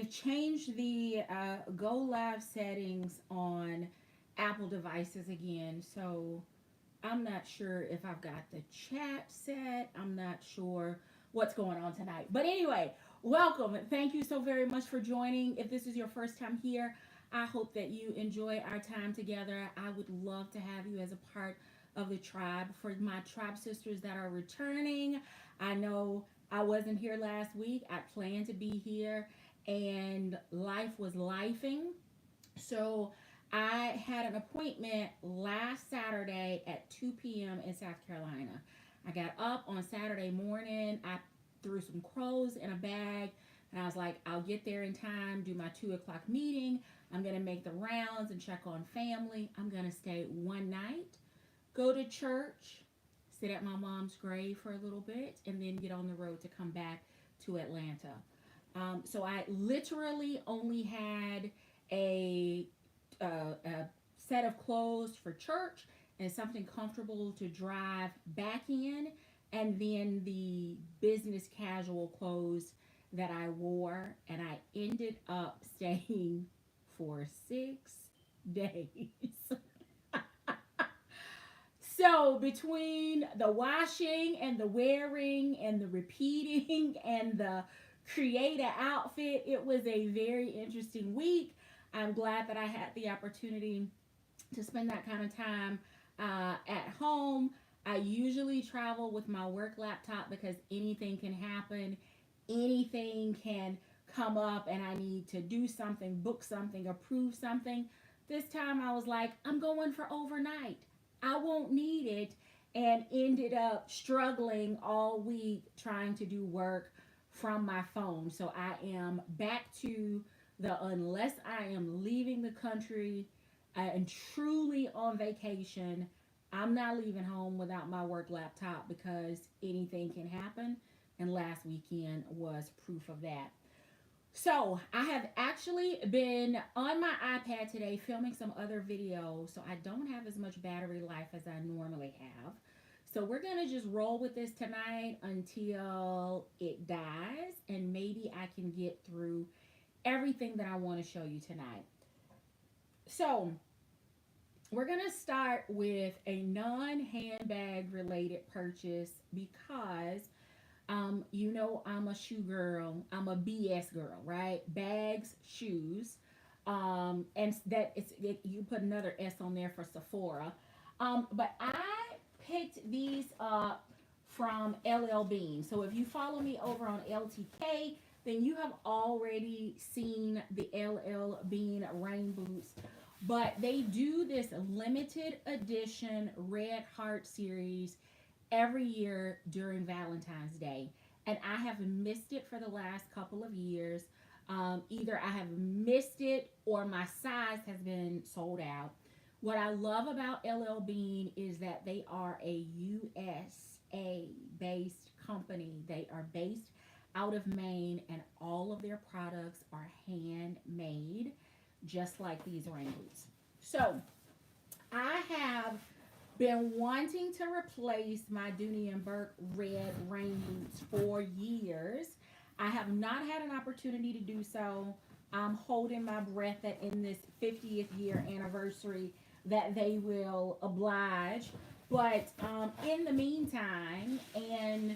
changed the go live settings on Apple devices again. So I'm not sure if I've got the chat set. I'm not sure what's going on tonight. But anyway, welcome. Thank you so very much for joining. If this is your first time here, I hope that you enjoy our time together. I would love to have you as a part of the tribe. For my tribe sisters that are returning, I know I wasn't here last week. I planned to be here, and life was lifing. So I had an appointment last Saturday at 2 p.m. in South Carolina. I got up on Saturday morning. I threw some clothes in a bag, and I was like, I'll get there in time, do my 2 o'clock meeting. I'm going to make the rounds and check on family. I'm going to stay one night, go to church, sit at my mom's grave for a little bit, and then get on the road to come back to Atlanta. So I literally only had a, a set of clothes for church and something comfortable to drive back in, and then the business casual clothes that I wore, and I ended up staying for 6 days. So between the washing and the wearing and the repeating and the create an outfit, it was a very interesting week. I'm glad that I had the opportunity to spend that kind of time at home. I usually travel with my work laptop because anything can happen, anything can come up, and I need to do something, book something, approve something. This time I was like, I'm going for overnight. I won't need it, and ended up struggling all week trying to do work from my phone. So I am back to the unless I am leaving the country and truly on vacation, I'm not leaving home without my work laptop because anything can happen. And last weekend was proof of that. So I have actually been on my iPad today filming some other videos, so I don't have as much battery life as I normally have. So we're going to just roll with this tonight until it dies, and maybe I can get through everything that I want to show you tonight. So we're going to start with a non-handbag related purchase because you know, I'm a shoe girl. I'm a BS girl, right? Bags, shoes. And that you put another S on there for Sephora. But I picked these up from LL Bean. So if you follow me over on LTK, then you have already seen the LL Bean rain boots. But they do this limited edition Red Heart series every year during Valentine's Day. And I have missed it for the last couple of years. Either I have missed it or my size has been sold out. What I love about LL Bean is that they are a USA based company. They are based out of Maine, and all of their products are handmade, just like these rain boots. So I have been wanting to replace my Dooney and Bourke red rain boots for years. I have not had an opportunity to do so. I'm holding my breath that in this 50th year anniversary that they will oblige. But in the meantime, and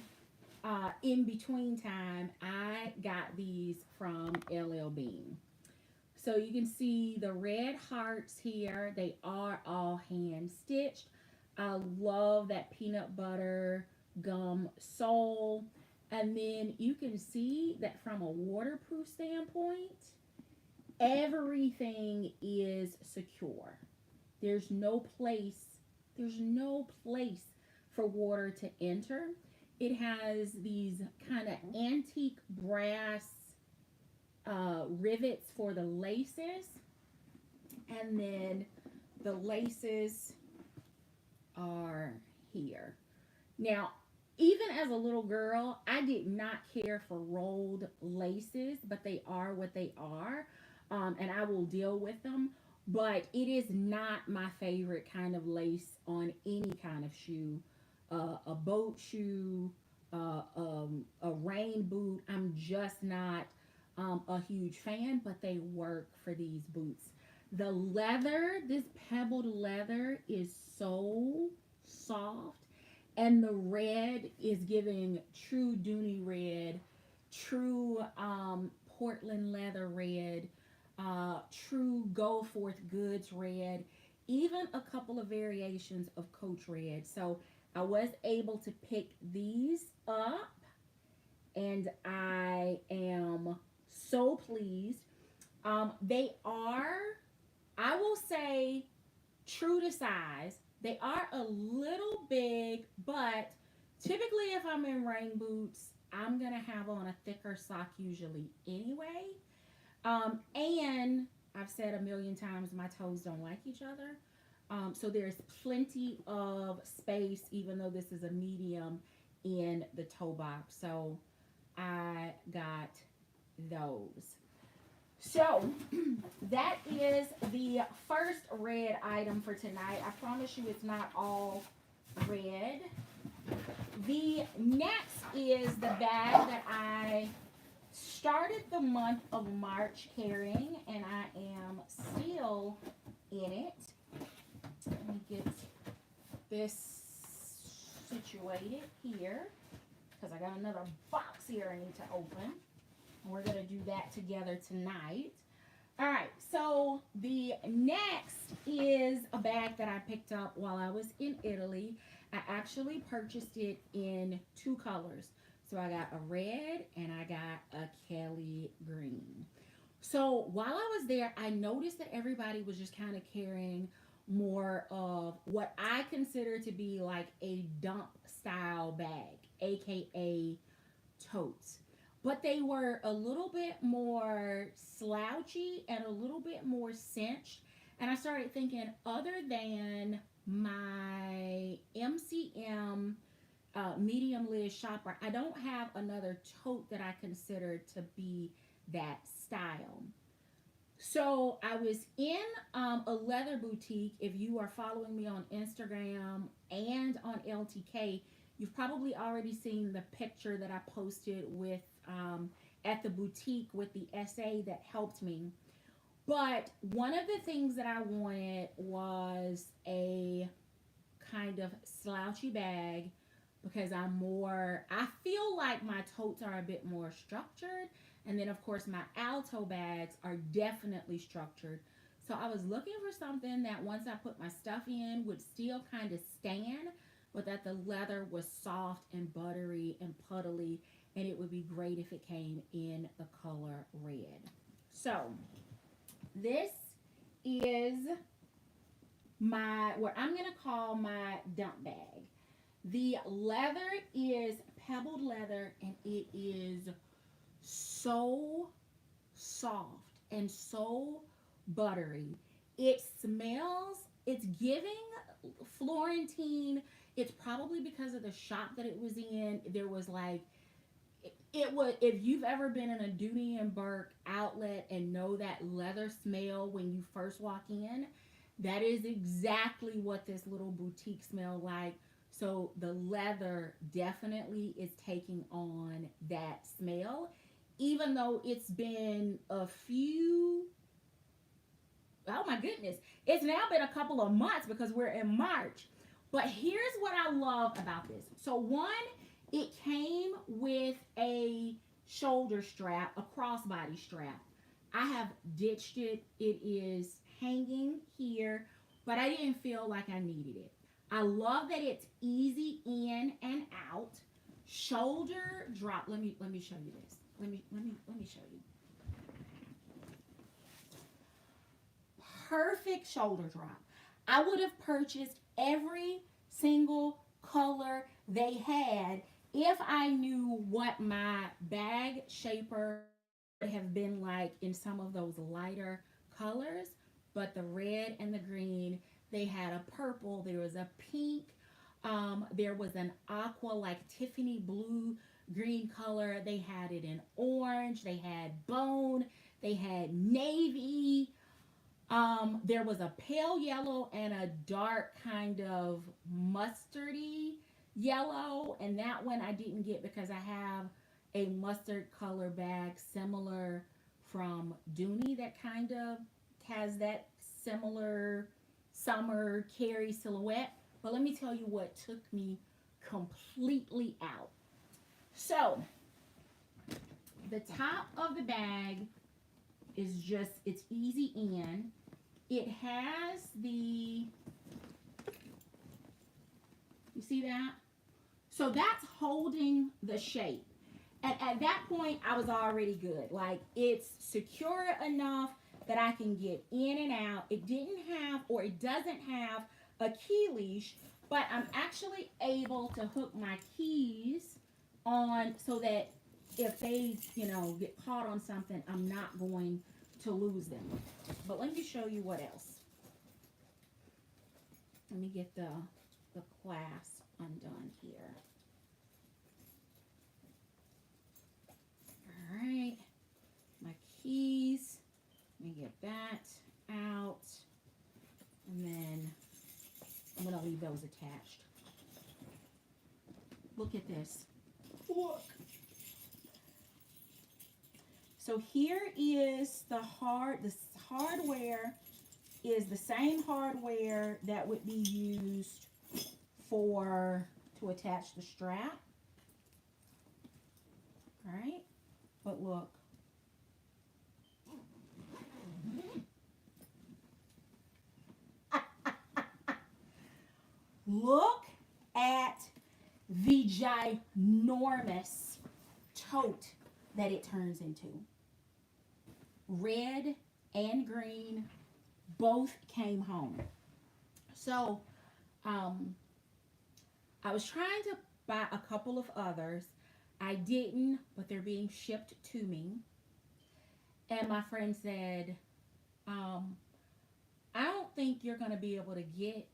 in between time, I got these from LL Bean. So you can see the red hearts here. They are all hand stitched. I love that peanut butter gum sole. And then you can see that from a waterproof standpoint, everything is secure. There's no place, there's no place for water to enter. It has these kind of antique brass rivets for the laces. And then the laces are here. Now, even as a little girl, I did not care for rolled laces, but they are what they are, and I will deal with them. But it is not my favorite kind of lace on any kind of shoe, a boat shoe, a rain boot. I'm just not a huge fan, but they work for these boots. The leather, this pebbled leather is so soft, and the red is giving true Dooney red, true Portland leather red, true Go Forth Goods red, even a couple of variations of Coach red. So I was able to pick these up, and I am so pleased. They are, I will say, true to size. They are a little big, but typically, if I'm in rain boots, I'm gonna have on a thicker sock usually anyway. And I've said a million times my toes don't like each other. So there's plenty of space, even though this is a medium, in the toe box. So I got those. So that is the first red item for tonight. I promise you it's not all red. The next is the bag that I started the month of March carrying, and I am still in it. Let me get this situated here because I got another box here I need to open. And we're going to do that together tonight. All right, so the next is a bag that I picked up while I was in Italy. I actually purchased it in two colors. So I got a red and I got a Kelly green. So while I was there, I noticed that everybody was just kind of carrying more of what I consider to be like a dump style bag, aka totes. But they were a little bit more slouchy and a little bit more cinched. And I started thinking, other than my MCM medium lid shopper, I don't have another tote that I consider to be that style. So I was in a leather boutique. If you are following me on Instagram and on LTK, you've probably already seen the picture that I posted with at the boutique with the essay that helped me. But one of the things that I wanted was a kind of slouchy bag because I feel like my totes are a bit more structured. And then, of course, my alto bags are definitely structured. So I was looking for something that once I put my stuff in would still kind of stand, but that the leather was soft and buttery and puddly. And it would be great if it came in the color red. So this is what I'm going to call my dump bag. The leather is pebbled leather, and it is so soft and so buttery. It smells, it's giving Florentine. It's probably because of the shop that it was in. There was like, it was, if you've ever been in a Dooney and Bourke outlet and know that leather smell when you first walk in, that is exactly what this little boutique smelled like. So the leather definitely is taking on that smell, even though it's been a few, oh my goodness, it's now been a couple of months because we're in March. But here's what I love about this. So one, it came with a shoulder strap, a crossbody strap. I have ditched it. It is hanging here, but I didn't feel like I needed it. I love that it's easy in and out. Shoulder drop. Let me show you this. Let me show you. Perfect shoulder drop. I would have purchased every single color they had if I knew what my bag shaper would have been like in some of those lighter colors. But the red and the green, they had a purple, there was a pink, there was an aqua like Tiffany blue green color. They had it in orange, they had bone, they had navy. There was a pale yellow and a dark kind of mustardy yellow, and that one I didn't get because I have a mustard color bag similar from Dooney that kind of has that similar summer carry silhouette. But let me tell you what took me completely out. So the top of the bag is just, it's easy in. It has the, you see that? So that's holding the shape. And at that point, I was already good. Like, it's secure enough that I can get in and out. It didn't have, or it doesn't have a key leash, but I'm actually able to hook my keys on so that if they, you know, get caught on something, I'm not going to lose them. But let me show you what else. Let me get the clasp undone here. All right, my keys. Let me get that out, and then I'm gonna leave those attached. Look at this. Look. So here is the hardware is the same hardware that would be used to attach the strap. All right, but look. Look at the ginormous tote that it turns into. Red and green both came home. So I was trying to buy a couple of others. I didn't, but they're being shipped to me. And my friend said, I don't think you're going to be able to get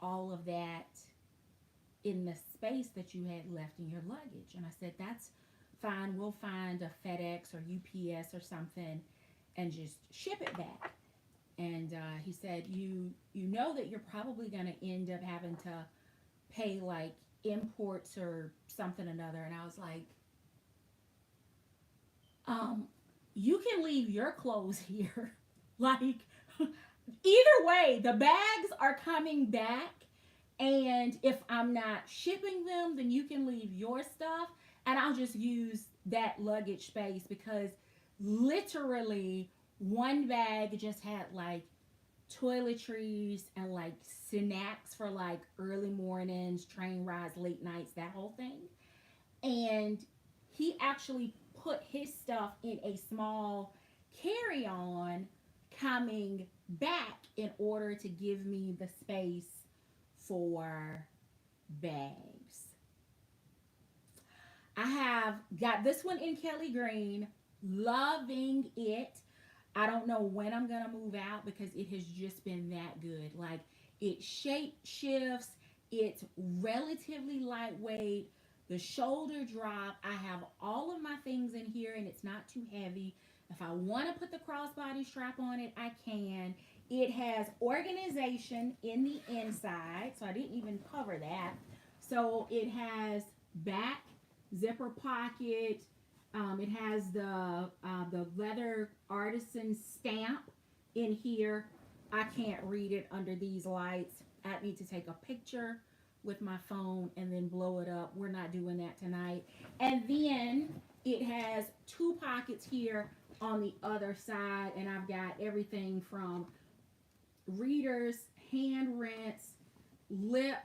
all of that in the space that you had left in your luggage. And I said, that's fine. We'll find a FedEx or UPS or something and just ship it back. And he said, you know that you're probably going to end up having to pay like imports or something or another. And I was like, you can leave your clothes here. Like, either way, the bags are coming back. And if I'm not shipping them, then you can leave your stuff. And I'll just use that luggage space, because literally one bag just had like toiletries and like snacks for like early mornings, train rides, late nights, that whole thing. And he actually put his stuff in a small carry-on coming back in order to give me the space for bags. I have got this one in Kelly Green, loving it. I don't know when I'm gonna move out because it has just been that good. Like, it shape shifts, it's relatively lightweight, the shoulder drop. I have all of my things in here and it's not too heavy. If I want to put the crossbody strap on it, I can. It has organization in the inside, so I didn't even cover that. So it has back zipper pocket. It has the leather artisan stamp in here. I can't read it under these lights. I need to take a picture with my phone and then blow it up. We're not doing that tonight. And then it has two pockets here on the other side, and I've got everything from readers, hand rinse, lip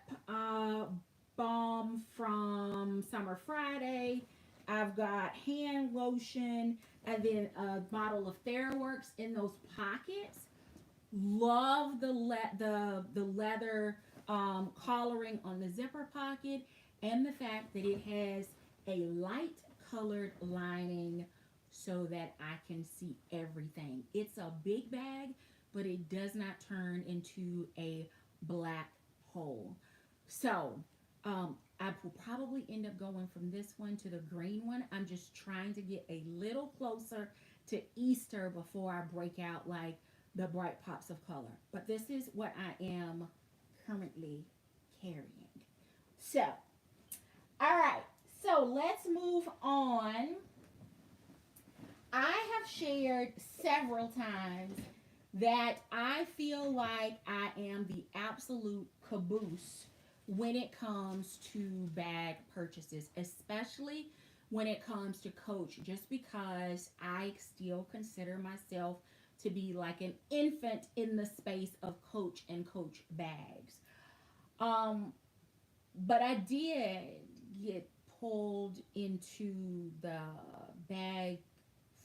balm from Summer Friday. I've got hand lotion, and then a bottle of TheraWorks in those pockets. Love the leather collaring on the zipper pocket, and the fact that it has a light colored lining so that I can see everything. It's a big bag, but it does not turn into a black hole. So I will probably end up going from this one to the green one. I'm just trying to get a little closer to Easter before I break out like the bright pops of color. But this is what I am currently carrying. So, all right. So So let's move on. I have shared several times that I feel like I am the absolute caboose when it comes to bag purchases, especially when it comes to Coach, just because I still consider myself to be like an infant in the space of Coach and Coach bags. Um, but I did get pulled into the bag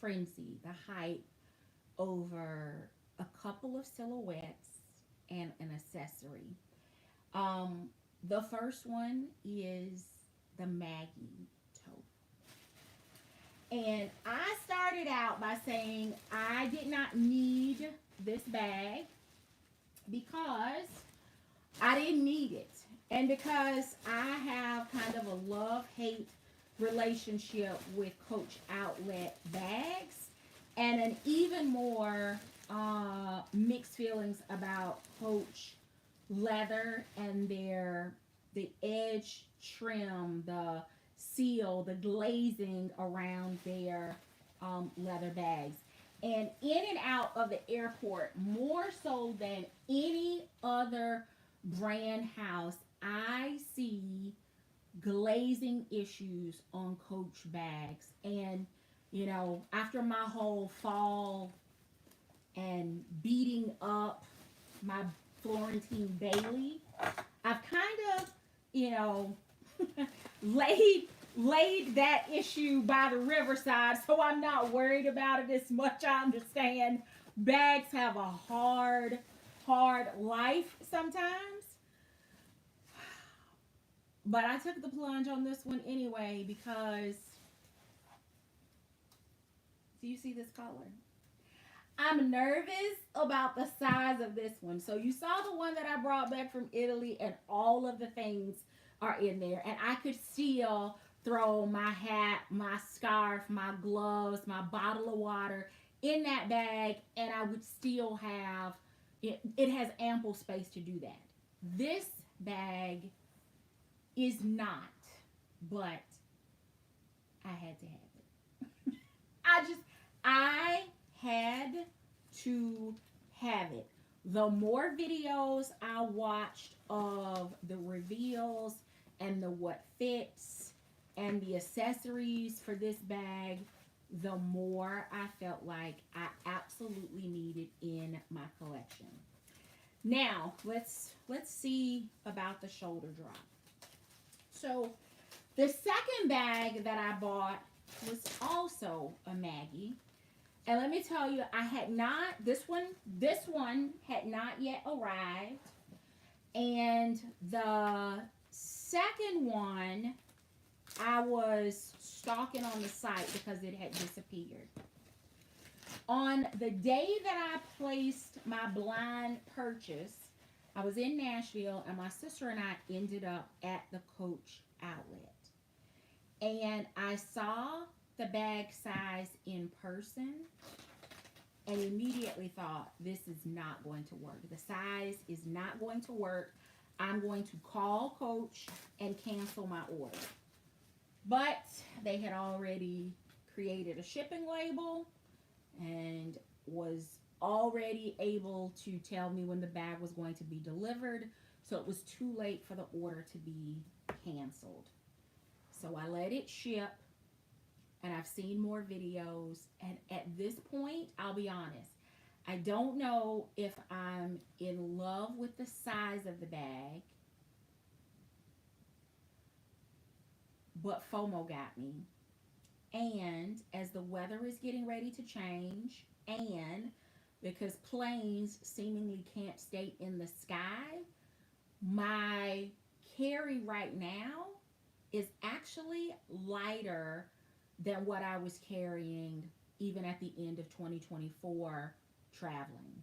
frenzy, the hype over a couple of silhouettes and an accessory. Um, the first one is the Maggie tote. And I started out by saying I did not need this bag because I didn't need it. And because I have kind of a love hate relationship with Coach Outlet bags, and an even more mixed feelings about Coach leather and the edge trim, the seal, the glazing around their leather bags. And in and out of the airport, more so than any other brand house, I see glazing issues on Coach bags. And, you know, after my whole fall and beating up my Florentine Bailey, I've kind of, you know, laid that issue by the riverside, so I'm not worried about it as much. I understand bags have a hard life sometimes, but I took the plunge on this one anyway because do you see this color? I'm nervous about the size of this one. So you saw the one that I brought back from Italy, and all of the things are in there. And I could still throw my hat, my scarf, my gloves, my bottle of water in that bag, and I would still have it. It has ample space to do that. This bag is not, but I had to have it. I had to have it. The more videos I watched of the reveals and the what fits and the accessories for this bag, the more I felt like I absolutely needed in my collection. Now, let's see about the shoulder drop. So, the second bag that I bought was also a Maggie. And let me tell you, I had not, this one had not yet arrived. And the second one, I was stalking on the site because it had disappeared. On the day that I placed my blind purchase, I was in Nashville and my sister and I ended up at the Coach outlet. And I saw the bag size in person and immediately thought, this is not going to work. The size is not going to work. I'm going to call Coach and cancel my order. But they had already created a shipping label and was already able to tell me when the bag was going to be delivered. So it was too late for the order to be canceled. So I let it ship. And I've seen more videos. And at this point, I'll be honest, I don't know if I'm in love with the size of the bag, but FOMO got me. And as the weather is getting ready to change, and because planes seemingly can't stay in the sky, my carry right now is actually lighter than what I was carrying even at the end of 2024 traveling.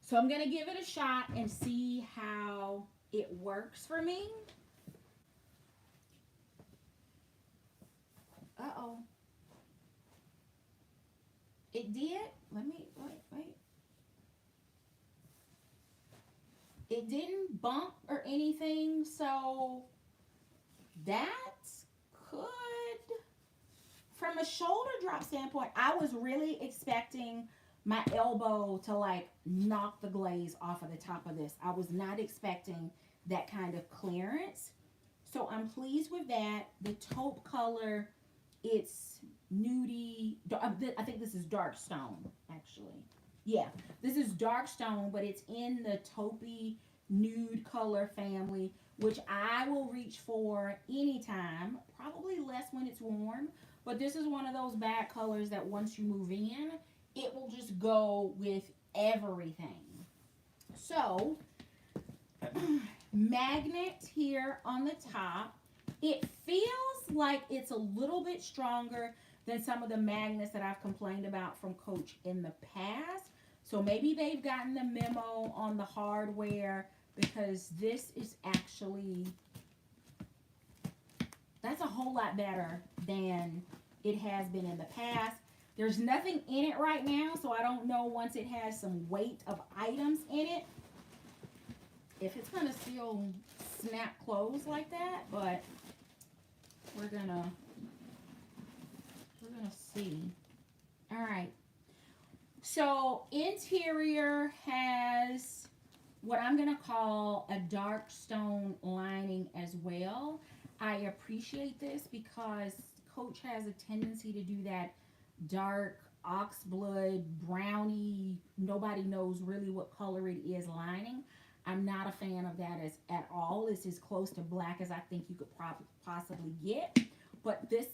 So I'm going to give it a shot and see how it works for me. Uh-oh. It did? Wait. It didn't bump or anything, so that could from a shoulder drop standpoint, I was really expecting my elbow to like knock the glaze off of the top of this. I was not expecting that kind of clearance. So I'm pleased with that. The taupe color, it's nudie. I think this is dark stone, actually. Yeah, this is dark stone, but it's in the taupey nude color family, which I will reach for anytime. Probably less when it's warm, but this is one of those bad colors that once you move in, it will just go with everything. So, magnet here on the top. It feels like it's a little bit stronger than some of the magnets that I've complained about from Coach in the past. So maybe they've gotten the memo on the hardware, because this is actually, that's a whole lot better than it has been in the past. There's nothing in it right now, so I don't know once it has some weight of items in it if it's gonna still snap closed like that, but we're gonna see. All right. So interior has what I'm gonna call a dark stone lining as well. I appreciate this because Coach has a tendency to do that dark oxblood brownie, nobody knows really what color it is lining. I'm not a fan of that at all. It's as close to black as I think you could possibly get. But this,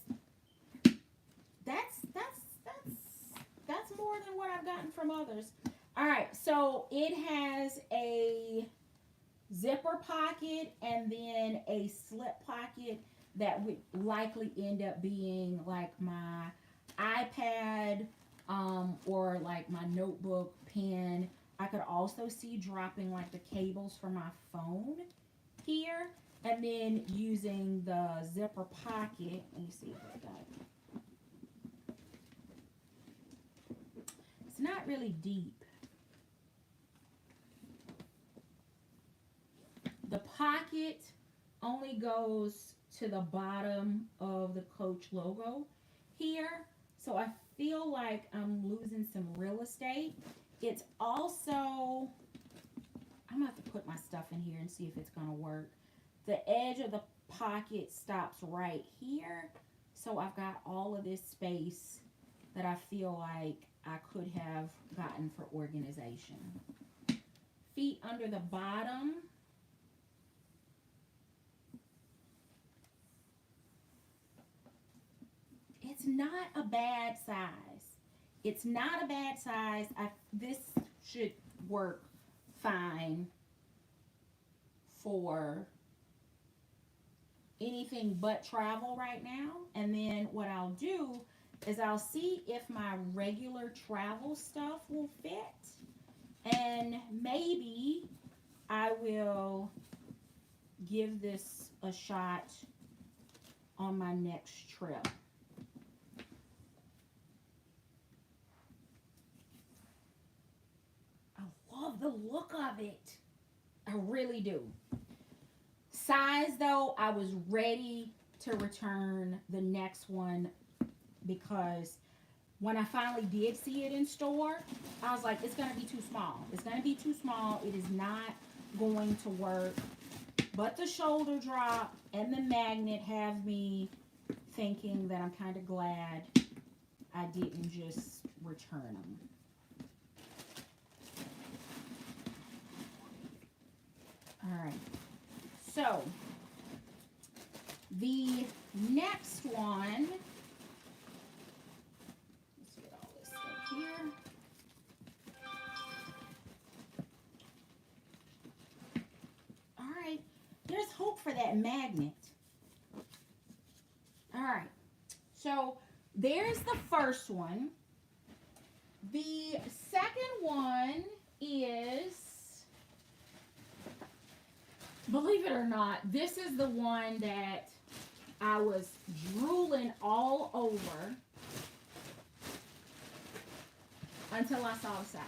that's more than what I've gotten from others. All right, so it has a zipper pocket and then a slip pocket that would likely end up being like my iPad or like my notebook, pen. I could also see dropping like the cables for my phone here, and then using the zipper pocket. Let me see if I got it. It's not really deep. The pocket only goes to the bottom of the Coach logo here, so I feel like I'm losing some real estate. It's also, I'm gonna have to put my stuff in here and see if it's gonna work. The edge of the pocket stops right here, so I've got all of this space that I feel like I could have gotten for organization. Feet under the bottom. It's not a bad size. It's not a bad size. This should work fine for anything but travel right now. And then what I'll do is I'll see if my regular travel stuff will fit. And maybe I will give this a shot on my next trip. Love the look of it. I really do. Size though, I was ready to return the next one because when I finally did see it in store, I was like, it's gonna be too small. It's gonna be too small. It is not going to work. But the shoulder drop and the magnet have me thinking that I'm kind of glad I didn't just return them. All right, so the next one, let's get all this stuff here. All right, there's hope for that magnet. All right, so there's the first one. The second one is, believe it or not, this is the one that I was drooling all over until I saw the size.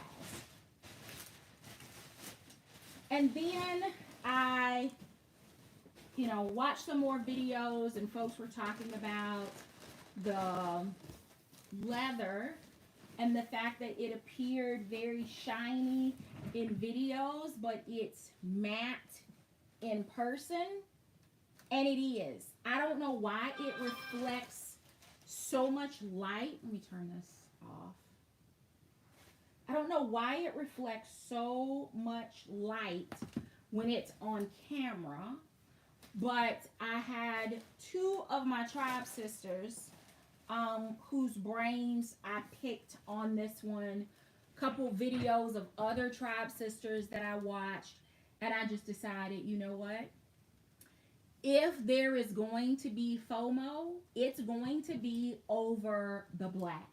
And then I, watched some more videos and folks were talking about the leather and the fact that it appeared very shiny in videos, but it's matte in person, and it is. I don't know why it reflects so much light. Let me turn this off. I don't know why it reflects so much light when it's on camera, but I had two of my tribe sisters whose brains I picked on this one, couple videos of other tribe sisters that I watched, and I just decided, you know what? If there is going to be FOMO, it's going to be over the black,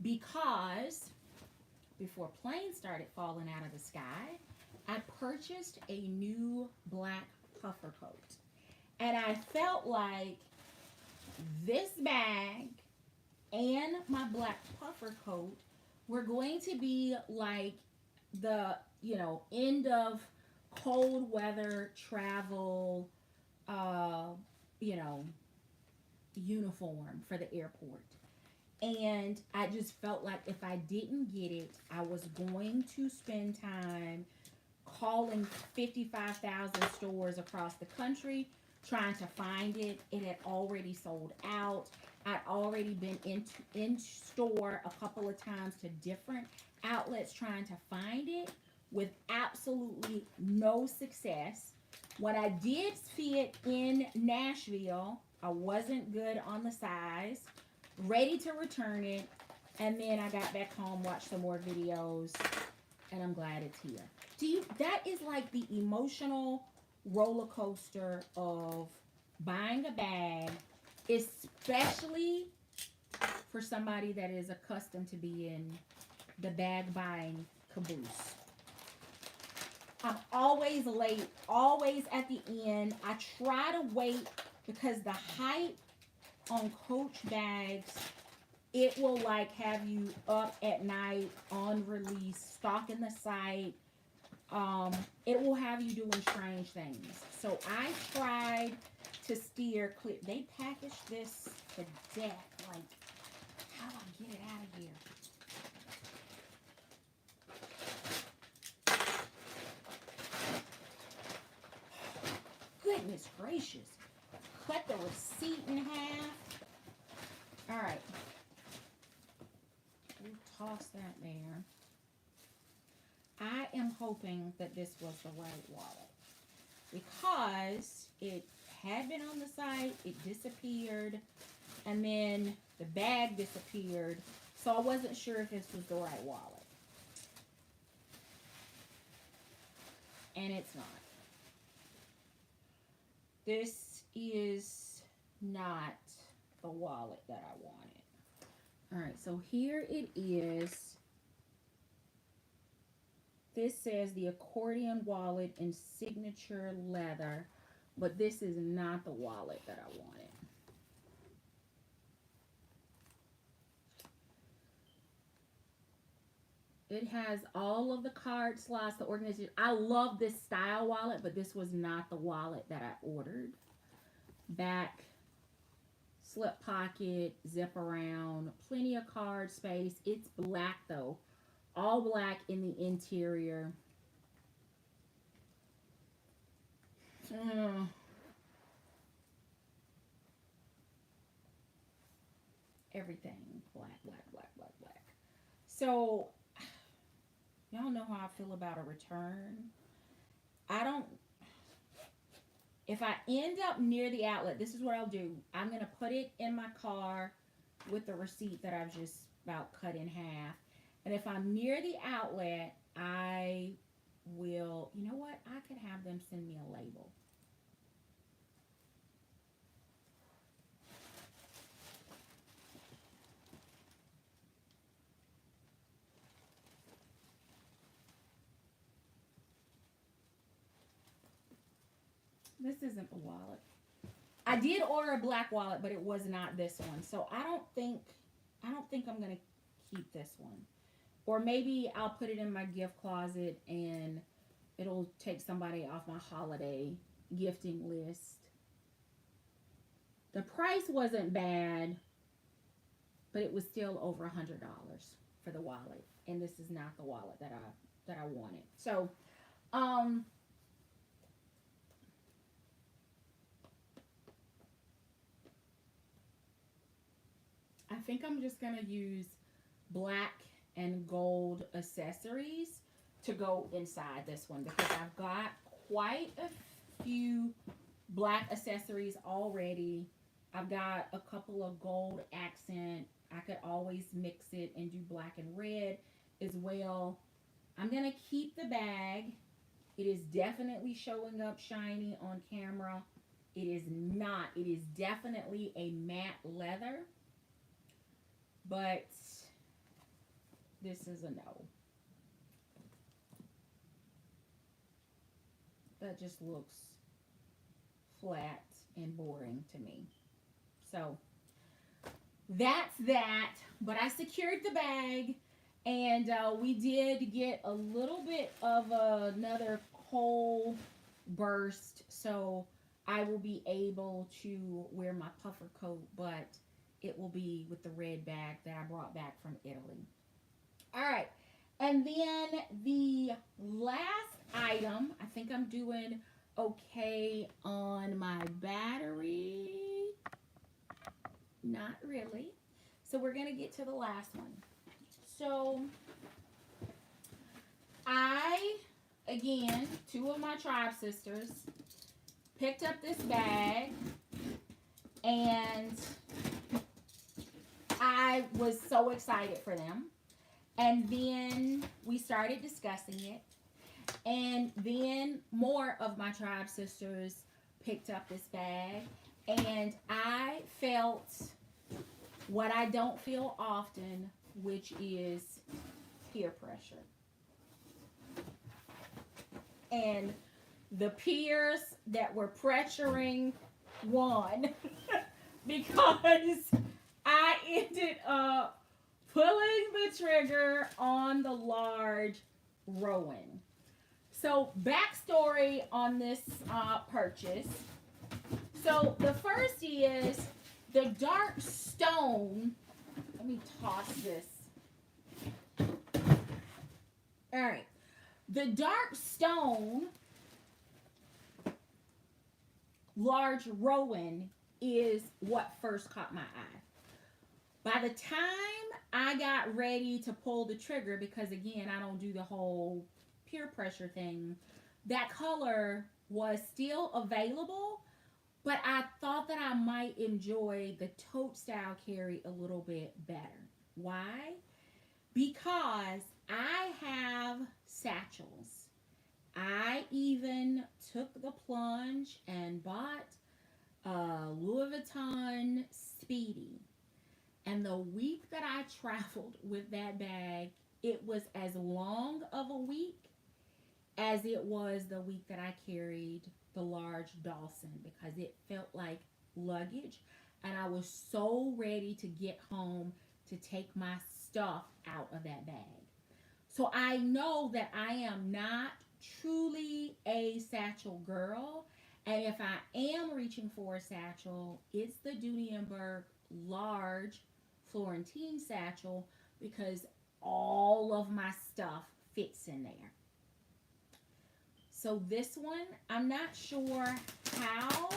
because before planes started falling out of the sky, I purchased a new black puffer coat. And I felt like this bag and my black puffer coat were going to be like the, end of cold weather travel, uniform for the airport. And I just felt like if I didn't get it, I was going to spend time calling 55,000 stores across the country trying to find it. It had already sold out. I'd already been in store a couple of times to different outlets trying to find it with absolutely no success. When I did see it in Nashville, I wasn't good on the size, ready to return it, and then I got back home, watched some more videos, and I'm glad it's here. That is like the emotional roller coaster of buying a bag, especially for somebody that is accustomed to being the bag buying caboose. I'm always late, always at the end. I try to wait because the hype on Coach bags, it will like have you up at night on release, stalking the site. It will have you doing strange things. So I tried to steer clear. They packaged this to death. Like, how do I get it out of here? Goodness gracious. Cut the receipt in half. All right. We'll toss that there. I am hoping that this was the right wallet, because it had been on the site, it disappeared, and then the bag disappeared, so I wasn't sure if this was the right wallet. And it's not. This is not the wallet that I wanted. All right, so here it is. This says the Accordian wallet in signature leather, but this is not the wallet that I wanted. It has all of the card slots, the organization. I love this style wallet, but this was not the wallet that I ordered. Back, slip pocket, zip around, plenty of card space. It's black though. All black in the interior. Everything black, black, black, black, black. So, y'all know how I feel about a return. If I end up near the outlet, this is what I'll do. I'm going to put it in my car with the receipt that I've just about cut in half. And if I'm near the outlet, I will, you know what? I could have them send me a label. This isn't the wallet. I did order a black wallet, but it was not this one. So I don't think I'm going to keep this one. Or maybe I'll put it in my gift closet and it'll take somebody off my holiday gifting list. The price wasn't bad. but it was still over $100 for the wallet, and this is not the wallet that I wanted. So, um, I think I'm just gonna use black and gold accessories to go inside this one because I've got quite a few black accessories already. I've got a couple of gold accent. I could always mix it and do black and red as well. I'm going to keep the bag. It is definitely showing up shiny on camera. It is not. It is definitely a matte leather, but this is a no. That just looks flat and boring to me. So that's that. But I secured the bag, and we did get a little bit of another cold burst. So I will be able to wear my puffer coat, but it will be with the red bag that I brought back from Italy. All right. And then the last item, I think I'm doing okay on my battery. Not really. So we're going to get to the last one. So I, again, two of my tribe sisters picked up this bag, and I was so excited for them. And then we started discussing it. And then more of my tribe sisters picked up this bag. And I felt what I don't feel often, which is peer pressure. And the peers that were pressuring won because I ended up pulling the trigger on the large Rowan. So, backstory on this purchase. So, the first is the dark stone. Let me toss this. All right. The dark stone large Rowan is what first caught my eye. By the time I got ready to pull the trigger, because again, I don't do the whole peer pressure thing, that color was still available, but I thought that I might enjoy the tote style carry a little bit better. Why? Because I have satchels. I even took the plunge and bought a Louis Vuitton Speedy. And the week that I traveled with that bag, it was as long of a week as it was the week that I carried the large Dawson, because it felt like luggage. And I was so ready to get home to take my stuff out of that bag. So I know that I am not truly a satchel girl. And if I am reaching for a satchel, it's the Dooney and Bourke large Florentine satchel, because all of my stuff fits in there. So this one, I'm not sure how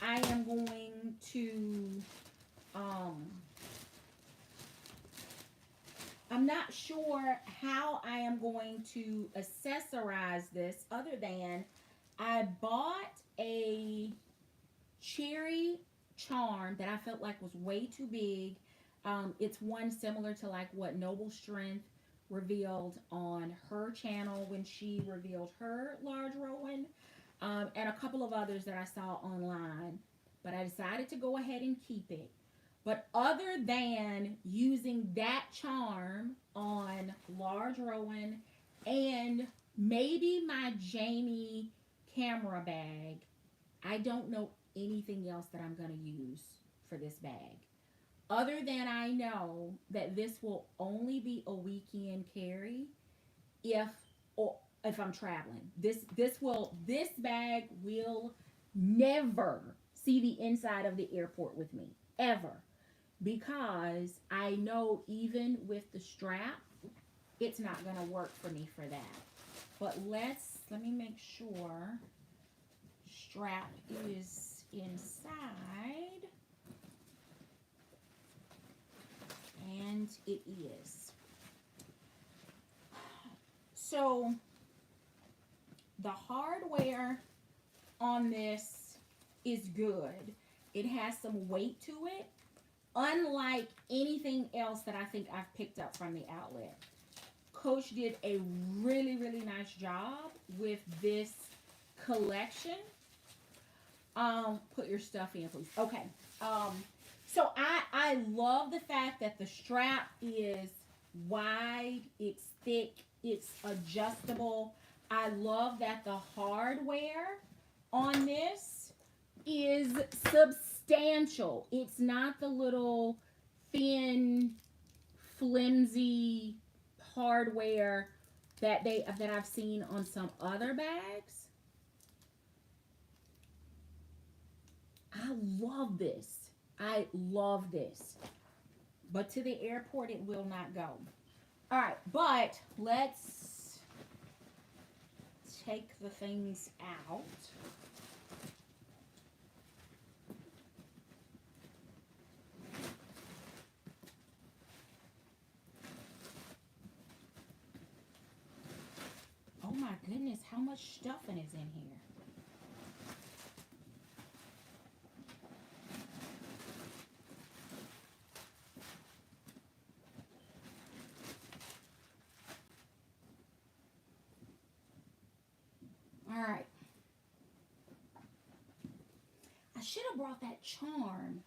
I am going to, I'm not sure how I am going to accessorize this, other than I bought a cherry charm that I felt like was way too big. It's one similar to like what Noble Strength revealed on her channel when she revealed her large Rowan, and a couple of others that I saw online. But I decided to go ahead and keep it. But other than using that charm on large Rowan and maybe my Jamie camera bag, I don't know anything else that I'm going to use for this bag. Other than I know that this will only be a weekend carry if I'm traveling. This bag will never see the inside of the airport with me, ever. because I know even with the strap, it's not going to work for me for that. But let me make sure strap is inside. And it is. So the hardware on this is good. It has some weight to it, unlike anything else that I think I've picked up from the outlet. Coach did a really, really nice job with this collection. Put your stuff in, please. Okay. So I love the fact that the strap is wide, it's thick, it's adjustable. I love that the hardware on this is substantial. It's not the little thin, flimsy hardware that I've seen on some other bags. I love this. I love this. But to the airport, it will not go. All right, but let's take the things out. Oh my goodness, how much stuffing is in here? All right. I should have brought that charm,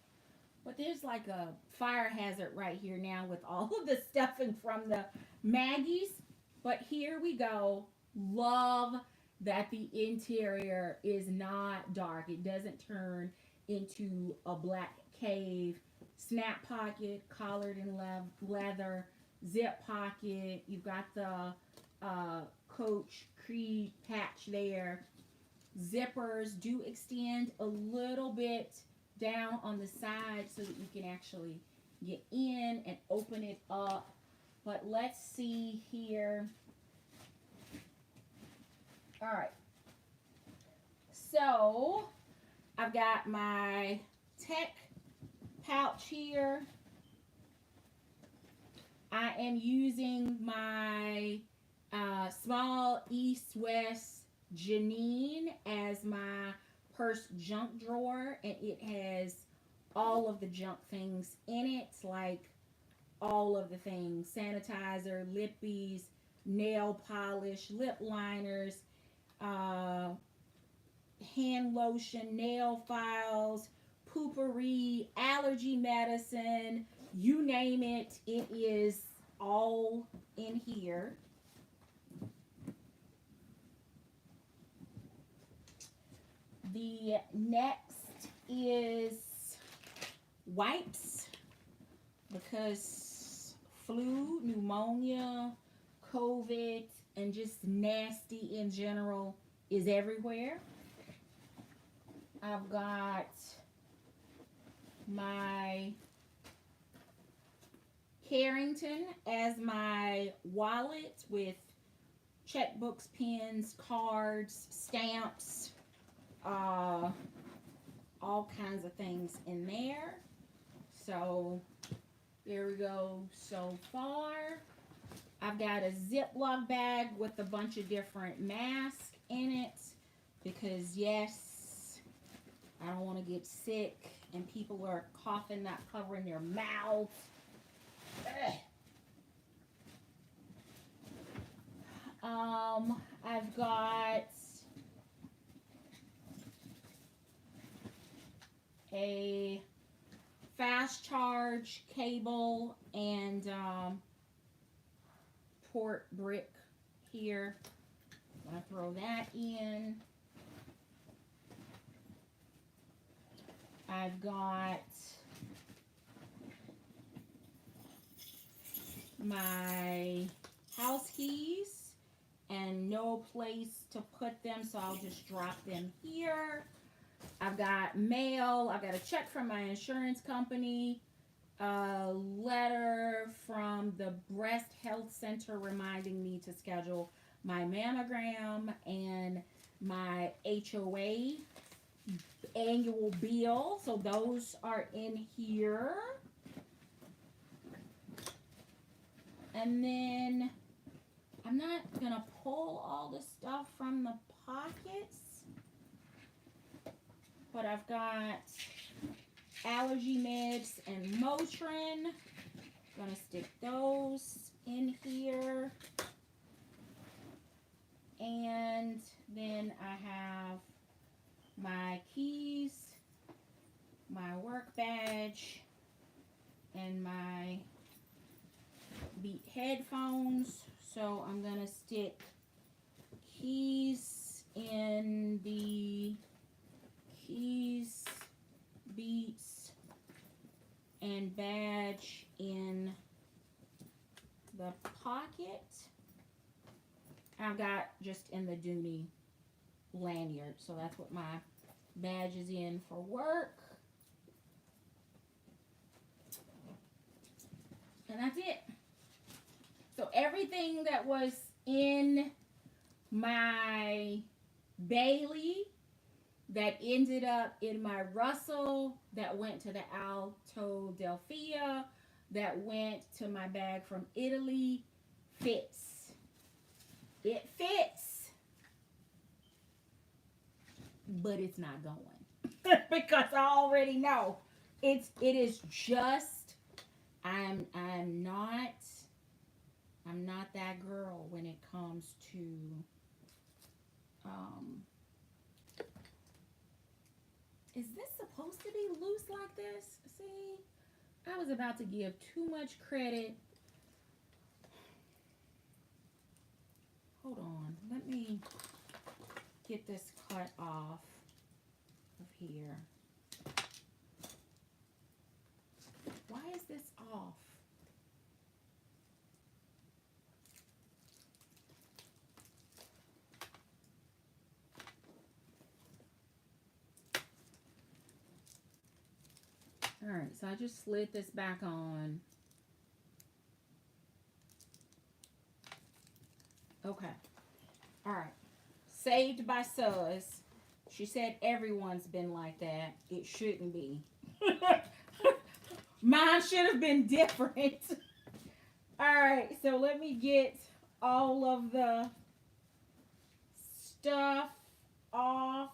but there's like a fire hazard right here now with all of the stuffing from the Maggies. But here we go. Love that the interior is not dark. It doesn't turn into a black cave. Snap pocket, collared in leather, zip pocket. You've got the Coach Creed patch there. Zippers do extend a little bit down on the side so that you can actually get in and open it up. But let's see here. All right. So I've got my tech pouch here. I am using my small East-West Janine as my purse junk drawer, and it has all of the junk things in it, like all of the things: sanitizer, lippies, nail polish, lip liners, hand lotion, nail files, poopery, allergy medicine, you name it, it is all in here. The next is wipes, because flu, pneumonia, COVID, and just nasty in general is everywhere. I've got my Carrington as my wallet with checkbooks, pens, cards, stamps, all kinds of things in there. So there we go so far. I've got a Ziploc bag with a bunch of different masks in it because, yes, I don't want to get sick and people are coughing, not covering their mouths. I've got a fast charge cable and port brick here. I'm going to throw that in. I've got my house keys and no place to put them, so I'll just drop them here. I've got mail. I've got a check from my insurance company. a letter from the Breast Health Center reminding me to schedule my mammogram and my HOA annual bill. So those are in here. And then I'm not going to pull all the stuff from the pockets, but I've got allergy meds and Motrin. Gonna stick those in here. And then I have my keys, my work badge, and my Beat headphones. So I'm gonna stick keys in the keys, Beats, and badge in the pocket. I've got just in the Dooney lanyard. So that's what my badge is in for work. And that's it. So everything that was in my Bailey that ended up in my Russell, that went to the Alto Delphia, that went to my bag from Italy, fits. It fits. But it's not going. Because I already know. It is just, I'm not that girl when it comes to is this supposed to be loose like this? See, I was about to give too much credit. Hold on, let me get this cut off of here. Why is this off? All right, so I just slid this back on. Okay. All right. Saved by Suz. She said everyone's been like that. It shouldn't be. Mine should have been different. All right, so let me get all of the stuff off.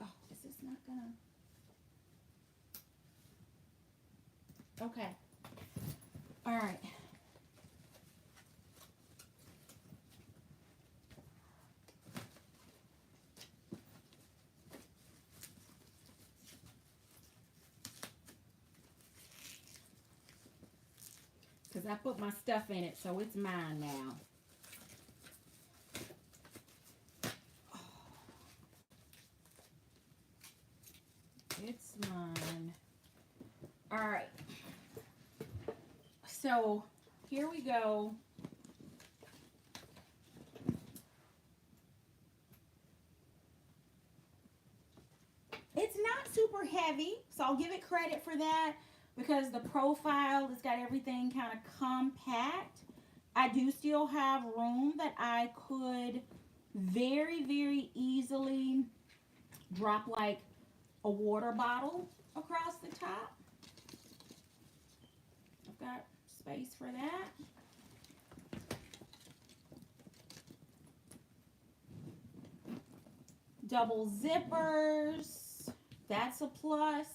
Oh, is this not gonna? Okay. All right. Because I put my stuff in it, so it's mine now. Oh. It's mine. All right. So here we go. It's not super heavy, so I'll give it credit for that because the profile has got everything kind of compact. I do still have room that I could very, very easily drop like a water bottle across the top. I've got space for that. Double zippers, that's a plus.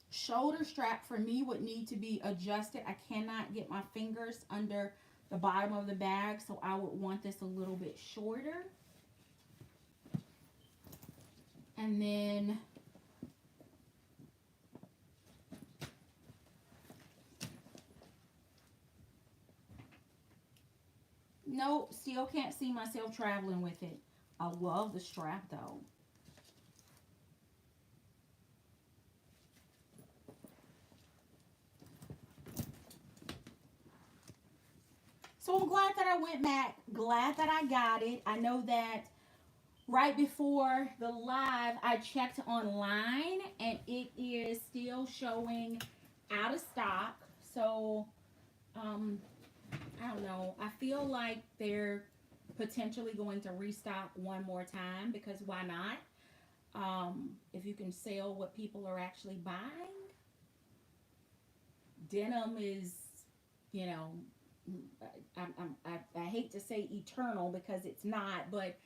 Shoulder strap for me would need to be adjusted. I cannot get my fingers under the bottom of the bag, so I would want this a little bit shorter. And then nope, still can't see myself traveling with it. I love the strap though. So I'm glad that I went back. Glad that I got it. I know that right before the live, I checked online and it is still showing out of stock. So, um, I don't know. I feel like they're potentially going to restock one more time because why not? If you can sell what people are actually buying, denim is, you know, I hate to say eternal because it's not, but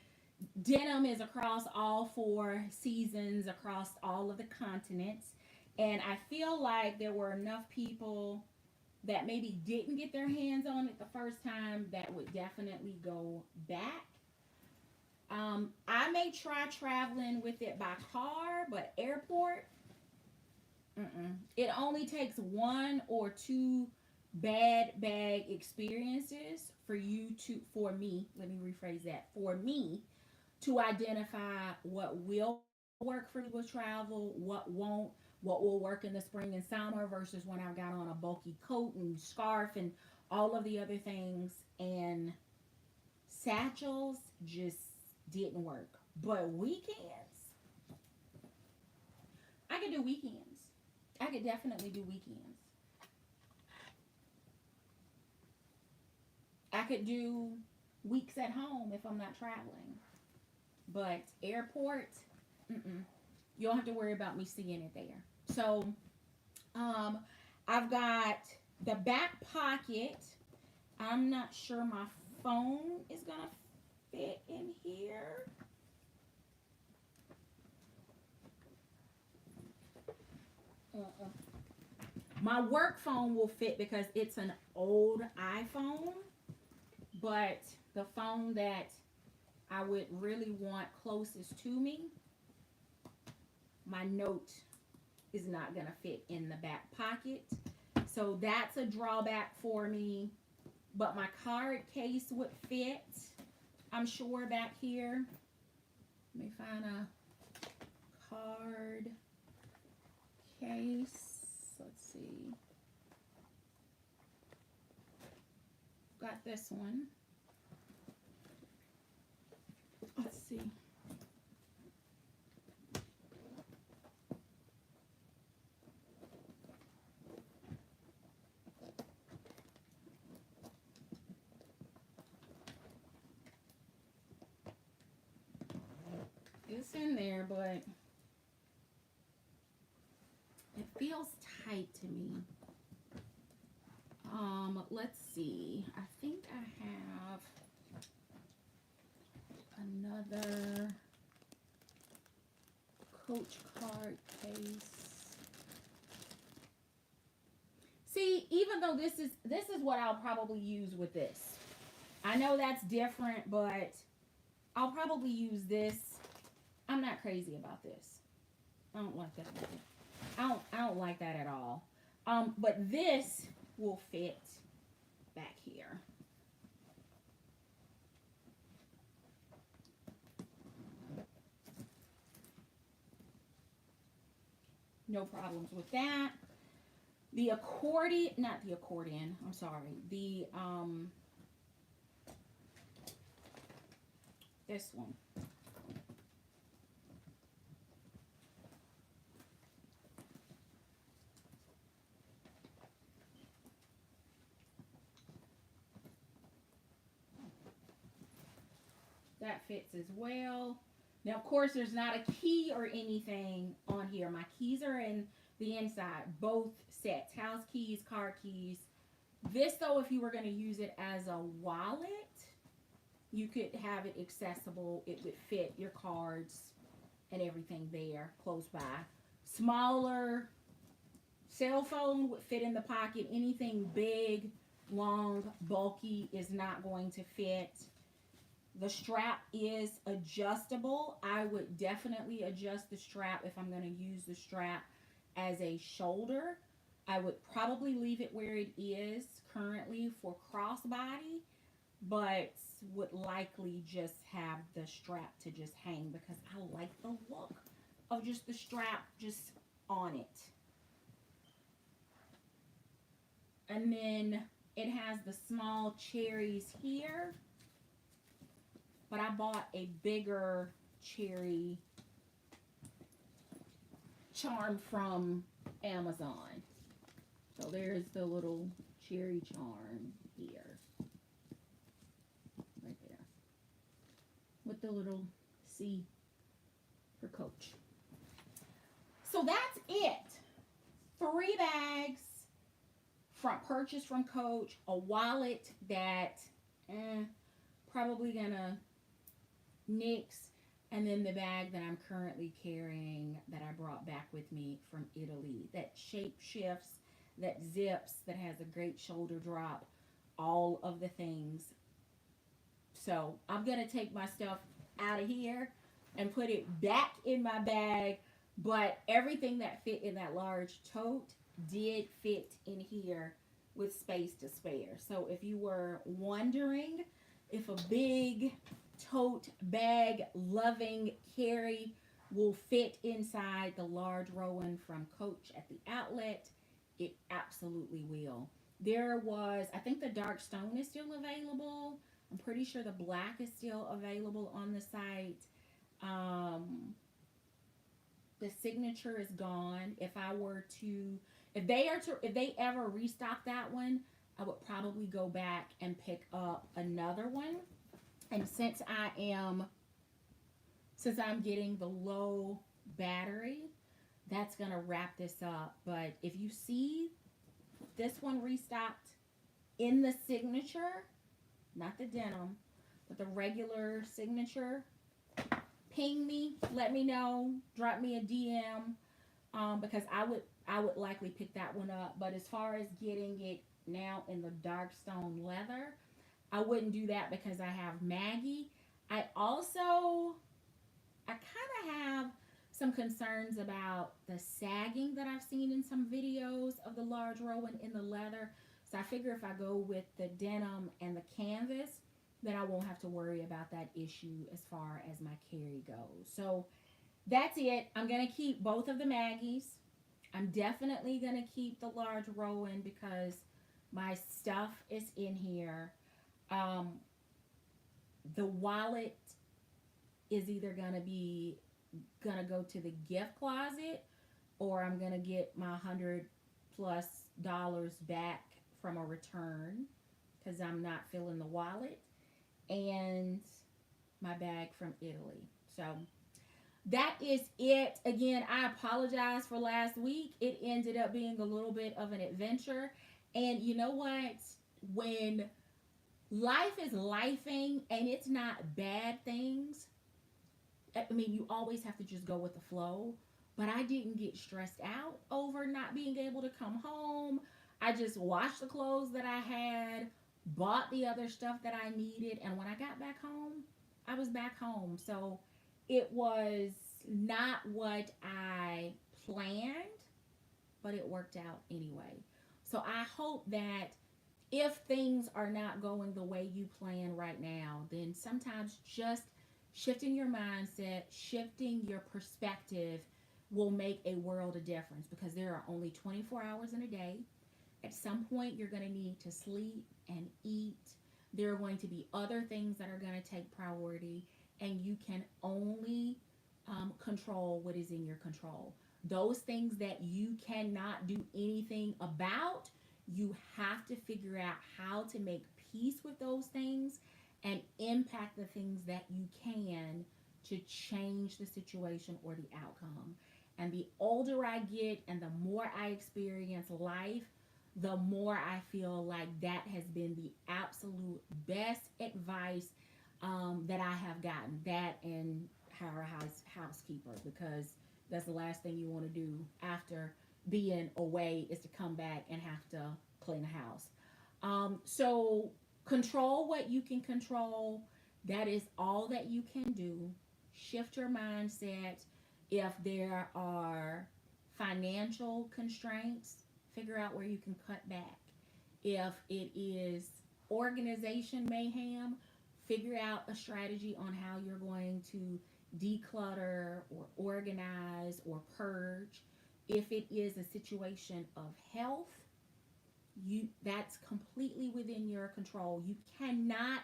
denim is across all four seasons, across all of the continents. And I feel like there were enough people that maybe didn't get their hands on it the first time that would definitely go back. I may try traveling with it by car, but airport, it only takes one or two bad bag experiences for you to, for me, let me rephrase that, for me to identify what will work for me with travel, what won't, what will work in the spring and summer versus when I got on a bulky coat and scarf and all of the other things. And satchels just didn't work. But weekends, I could do weekends. I could definitely do weekends. I could do weeks at home if I'm not traveling. But airport, mm-mm. You don't have to worry about me seeing it there. So, um, I've got the back pocket. I'm not sure my phone is gonna fit in here. Uh-uh. My work phone will fit because it's an old iPhone, but the phone that I would really want closest to me, my note is not going to fit in the back pocket. So that's a drawback for me. But my card case would fit, I'm sure, back here. Let me find a card case. Let's see. Got this one. Let's see. It's in there, but it feels tight to me. Let's see. I think I have another Coach card case. See, even though this is what I'll probably use with this. I know that's different, but I'll probably use this. I'm not crazy about this. I don't like that about it. I don't like that at all. But this will fit back here. No problems with that. The accordion, not the accordion, I'm sorry. The this one. That fits as well. Now, of course, there's not a key or anything on here. My keys are in the inside, both sets, house keys, car keys. This, though, if you were going to use it as a wallet, you could have it accessible. It would fit your cards and everything there close by. Smaller cell phone would fit in the pocket. Anything big, long, bulky is not going to fit. The strap is adjustable. I would definitely adjust the strap if I'm going to use the strap as a shoulder. I would probably leave it where it is currently for crossbody, but would likely just have the strap to just hang because I like the look of just the strap just on it. And then It has the small cherries here, but I bought a bigger cherry charm from Amazon. So there's the little cherry charm here. Right there. With the little C for Coach. So that's it. 3 bags from purchase from Coach, a wallet that probably gonna nix, and then the bag that I'm currently carrying that I brought back with me from Italy that shape shifts, that zips, that has a great shoulder drop, all of the things. So I'm gonna take my stuff out of here and put it back in my bag, but everything that fit in that large tote did fit in here with space to spare. So if you were wondering if a big tote bag loving carry will fit inside the large Rowan from Coach at the outlet, it absolutely will. There was, I think the dark stone is still available. I'm pretty sure the black is still available on the site. The signature is gone. If they ever restock that one, I would probably go back and pick up another one. And since I'm getting the low battery, that's gonna wrap this up. But if you see this one restocked in the signature, not the denim, but the regular signature, ping me, let me know, drop me a DM, because I would likely pick that one up. But as far as getting it now in the dark stone leather, I wouldn't do that because I have Maggie. I kind of have some concerns about the sagging that I've seen in some videos of the large Rowan in the leather. So I figure if I go with the denim and the canvas, then I won't have to worry about that issue as far as my carry goes. So that's it. I'm going to keep both of the Maggies. I'm definitely going to keep the large Rowan because my stuff is in here. The wallet is either going to go to the gift closet, or I'm going to get my $100+ back from a return because I'm not feeling the wallet, and my bag from Italy. So that is it. Again, I apologize for last week. It ended up being a little bit of an adventure. And you know what? When life is lifing and it's not bad things, I mean, you always have to just go with the flow. But I didn't get stressed out over not being able to come home. I just washed the clothes that I had, bought the other stuff that I needed, and when I got back home, I was back home. So it was not what I planned, but it worked out anyway. So I hope that if things are not going the way you plan right now, then sometimes just shifting your mindset, shifting your perspective will make a world of difference, because there are only 24 hours in a day. At some point, you're going to need to sleep and eat. There are going to be other things that are going to take priority, and you can only control what is in your control. Those things that you cannot do anything about, you have to figure out how to make peace with those things and impact the things that you can to change the situation or the outcome. And the older I get and the more I experience life, the more I feel like that has been the absolute best advice that I have gotten. That and hire a housekeeper, because that's the last thing you want to do after being away, is to come back and have to clean the house. So control what you can control. That is all that you can do. Shift your mindset. If there are financial constraints, figure out where you can cut back. If it is organization mayhem, figure out a strategy on how you're going to declutter or organize or purge. If it is a situation of health, That's completely within your control. You cannot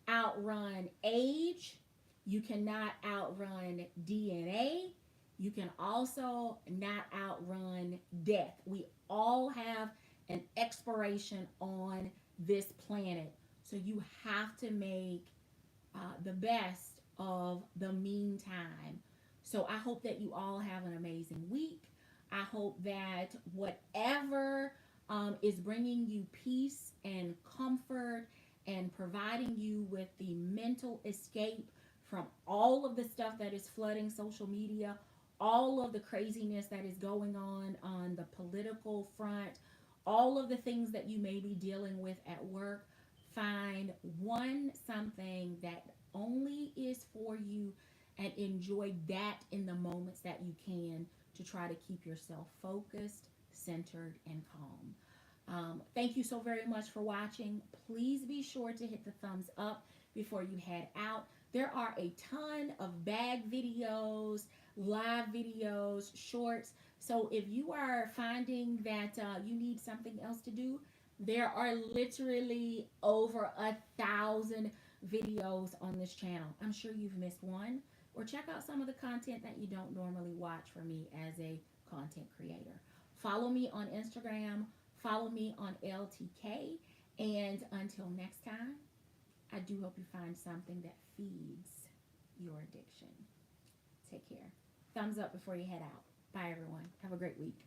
outrun age. You cannot outrun DNA. You can also not outrun death. We all have an expiration on this planet. So you have to make the best of the meantime. So I hope that you all have an amazing week. I hope that whatever is bringing you peace and comfort and providing you with the mental escape from all of the stuff that is flooding social media, all of the craziness that is going on the political front, all of the things that you may be dealing with at work. Find one something that only is for you and enjoy that in the moments that you can to try to keep yourself focused, centered, and calm. Thank you so very much for watching. Please be sure to hit the thumbs up before you head out. There are a ton of bag videos, live videos, shorts. So if you are finding that you need something else to do, there are literally over 1,000 videos on this channel. I'm sure you've missed one. Or check out some of the content that you don't normally watch for me as a content creator. Follow me on Instagram. Follow me on LTK. And until next time, I do hope you find something that feeds your addiction. Take care. Thumbs up before you head out. Bye, everyone. Have a great week.